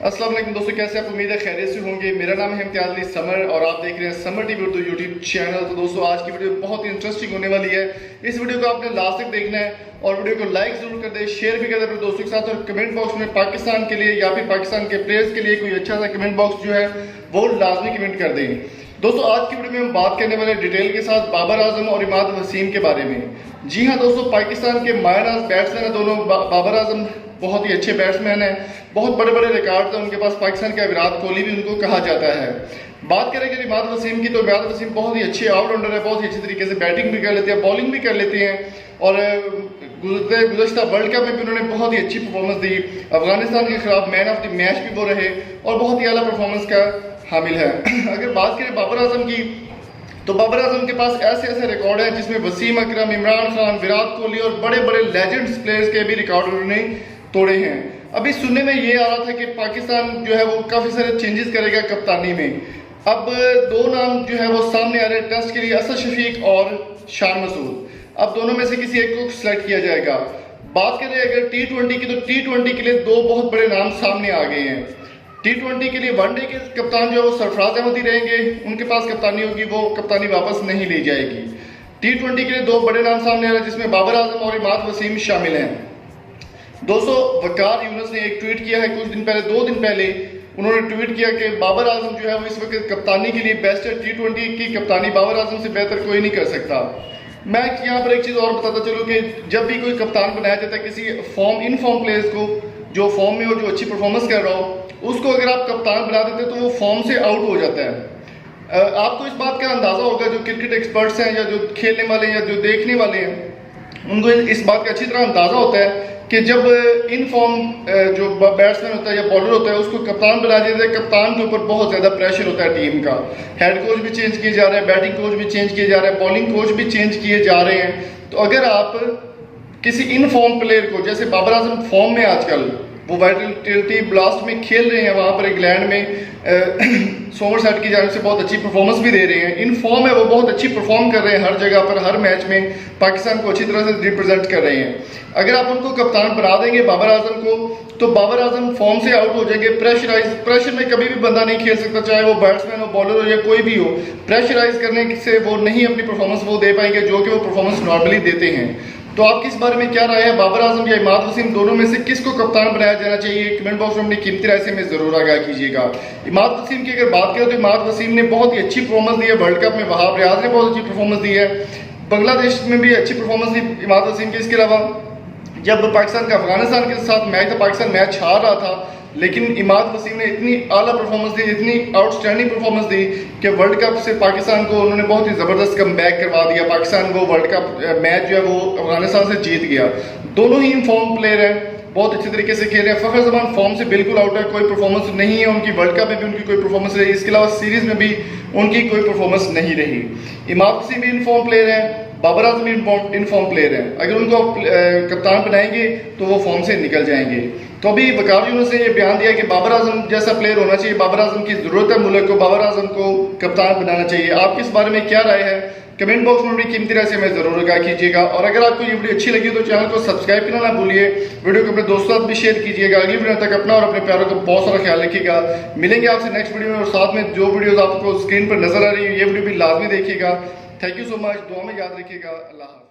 अस्सलाम वालेकुम दोस्तों, कैसे आप? उम्मीद है खैरियत से होंगे। मेरा नाम है इम्तियाज अली समर और आप देख रहे हैं summer TV Urdu YouTube channel. तो दोस्तों, आज की वीडियो बहुत ही इंटरेस्टिंग होने वाली है। इस वीडियो को आपने लास्ट तक देखना है और वीडियो को लाइक जरूर कर दे, शेयर भी कर दे अपने दोस्तों के साथ, और कमेंट बॉक्स में पाकिस्तान के लिए या फिर पाकिस्तान के प्लेयर्स के लिए कोई अच्छा सा कमेंट बॉक्स जो है वो लाजमी कमेंट कर दें। दोस्तों, आज की वीडियो में हम बात करने वाले डिटेल के साथ बाबर आजम और इमाद वसीम के बारे में। जी हाँ दोस्तों, पाकिस्तान के मायनाज बैट्समैन है दोनों। बाबर आजम बहुत ही अच्छे बैट्समैन हैं, बहुत बड़े बड़े रिकॉर्ड हैं उनके पास। पाकिस्तान का विराट कोहली भी उनको कहा जाता है। बात करें अगर इमाद वसीम की, तो इमाद वसीम बहुत ही अच्छे ऑलराउंडर है, बहुत ही अच्छे तरीके से बैटिंग भी कर लेते हैं, बॉलिंग भी कर लेते हैं, और गुज़श्ता वर्ल्ड कप में भी उन्होंने बहुत ही अच्छी परफॉर्मेंस दी। अफगानिस्तान के खिलाफ मैन ऑफ द मैच भी वो रहे और बहुत ही आला परफॉर्मेंस का हामिल है। अगर बात करें बाबर आजम की, तो बाबर आजम के पास ऐसे ऐसे रिकॉर्ड हैं जिसमें वसीम अकरम, इमरान खान, विराट कोहली और बड़े बड़े लेजेंड्स प्लेयर्स के भी रिकॉर्ड उन्होंने तोड़े हैं। अभी सुनने में ये आ रहा था कि पाकिस्तान जो है वो काफ़ी सारे चेंजेस करेगा कप्तानी में। अब दो नाम जो है वो सामने आ रहे हैं टेस्ट के लिए, असद शफीक और शान मसूद। अब दोनों में से किसी एक को सिलेक्ट किया जाएगा। बात करें अगर T20 की, तो T20 के लिए दो बहुत बड़े नाम सामने आ गए हैं। T20 के लिए वनडे के कप्तान जो है वो सरफराज अहमद ही रहेंगे, उनके पास कप्तानी होगी, वो कप्तानी वापस नहीं ली जाएगी। T20 के लिए दो बड़े नाम सामने आ रहे हैं जिसमें बाबर आजम और इमाद वसीम शामिल हैं। दोस्तों, वकार यूनुस ने एक ट्वीट किया है कुछ दिन पहले, 2 दिन पहले उन्होंने ट्वीट किया कि बाबर आजम जो है वो इस वक्त कप्तानी के लिए बेस्ट है। T20 की कप्तानी बाबर आजम से बेहतर कोई नहीं कर सकता। मैं यहाँ पर एक चीज़ और बताता चलूँ कि जब भी कोई कप्तान बनाया जाता है किसी इन फॉर्म प्लेयर्स को, जो फॉर्म में हो, जो अच्छी परफॉर्मेंस कर रहा हो, उसको अगर आप कप्तान बना देते हैं तो वो फॉर्म से आउट हो जाता है। आपको इस बात का अंदाज़ा होगा, जो क्रिकेट एक्सपर्ट्स हैं या जो खेलने वाले हैं या जो देखने वाले हैं, उनको इस बात का अच्छी तरह अंदाज़ा होता है कि जब इन फॉर्म जो बैट्समैन होता है या बॉलर होता है उसको कप्तान बना दिया जाए, कप्तान के ऊपर बहुत ज़्यादा प्रेशर होता है टीम का। हेड कोच भी चेंज किए जा रहे हैं, बैटिंग कोच भी चेंज किए जा रहे हैं, बॉलिंग कोच भी चेंज किए जा रहे हैं। तो अगर आप किसी इन फॉर्म प्लेयर को, जैसे बाबर आजम फॉर्म में आजकल वो वाइटलिटी ब्लास्ट में खेल रहे हैं, वहाँ पर इंग्लैंड में सोमरसेट की जानिब से बहुत अच्छी परफॉर्मेंस भी दे रहे हैं, इन फॉर्म है, वो बहुत अच्छी परफॉर्म कर रहे हैं, हर जगह पर हर मैच में पाकिस्तान को अच्छी तरह से रिप्रेजेंट कर रहे हैं। अगर आप उनको कप्तान बना देंगे बाबर आजम को, तो बाबर आजम फॉर्म से आउट हो जाएंगे। प्रेशर में कभी भी बंदा नहीं खेल सकता, चाहे वो बैट्समैन हो, बॉलर हो या कोई भी हो। प्रेशराइज करने से वो नहीं अपनी परफॉर्मेंस वो दे पाएंगे जो कि वो परफॉर्मेंस नॉर्मली देते हैं। तो आपकी इस बारे में क्या राय है? बाबर आजम या इमाद वसीम, दोनों में से किसको कप्तान बनाया जाना चाहिए? कमेंट बॉक्स में अपनी कीमती राय से हमें जरूर आगाह कीजिएगा। इमाद वसीम की अगर बात करें तो इमाद वसीम ने बहुत ही अच्छी परफॉर्मेंस दी है वर्ल्ड कप में। वहाब रियाज ने बहुत अच्छी परफॉर्मेंस दी है, बांग्लादेश में भी अच्छी परफॉर्मेंस दी इमाद वसीम की। इसके अलावा जब पाकिस्तान का अफगानिस्तान के साथ मैच था, पाकिस्तान मैच हार रहा था, लेकिन इमाद वसीम ने इतनी आला परफॉर्मेंस दी, इतनी आउटस्टैंडिंग परफॉर्मेंस दी कि वर्ल्ड कप से पाकिस्तान को उन्होंने बहुत ही ज़बरदस्त कमबैक करवा दिया। पाकिस्तान को वर्ल्ड कप मैच जो है वो अफगानिस्तान से जीत गया। दोनों ही फॉर्म प्लेयर हैं, बहुत अच्छे तरीके से खेल रहे हैं। फ़खर जमान फॉर्म से बिल्कुल आउट है, कोई परफॉर्मेंस नहीं है उनकी, वर्ल्ड कप में भी उनकी कोई परफॉर्मेंस रही, इसके अलावा सीरीज़ में भी उनकी कोई परफॉर्मेंस नहीं रही। इमाद वसीम भी इन फॉर्म प्लेयर हैं, बाबर आजम भी इन फॉर्म प्लेयर हैं। अगर उनको कप्तान बनाएंगे तो वो फॉर्म से निकल जाएंगे। तो अभी वकार यूनुस ने ये बयान दिया कि बाबर आजम जैसा प्लेयर होना चाहिए, बाबर आजम की ज़रूरत है मुल्क को, बाबर आजम को कप्तान बनाना चाहिए। आपकी इस बारे में क्या राय है? कमेंट बॉक्स में अपनी कीमती राय से हमें जरूर आगाह कीजिएगा। और अगर आपको ये वीडियो अच्छी लगी तो चैनल को सब्सक्राइब करना ना भूलिए, वीडियो को अपने दोस्तों साथ भी शेयर कीजिएगा। अगली वीडियो तक अपना और अपने प्यारों का बहुत सारा ख्याल रखिएगा। मिलेंगे आपसे नेक्स्ट वीडियो में, और साथ में जो वीडियोस आपको स्क्रीन पर नजर आ रही है ये वीडियो भी लाजमी देखिएगा। थैंक यू सो मच, दुआ में याद रखिएगा। अल्लाह हाफ़िज़।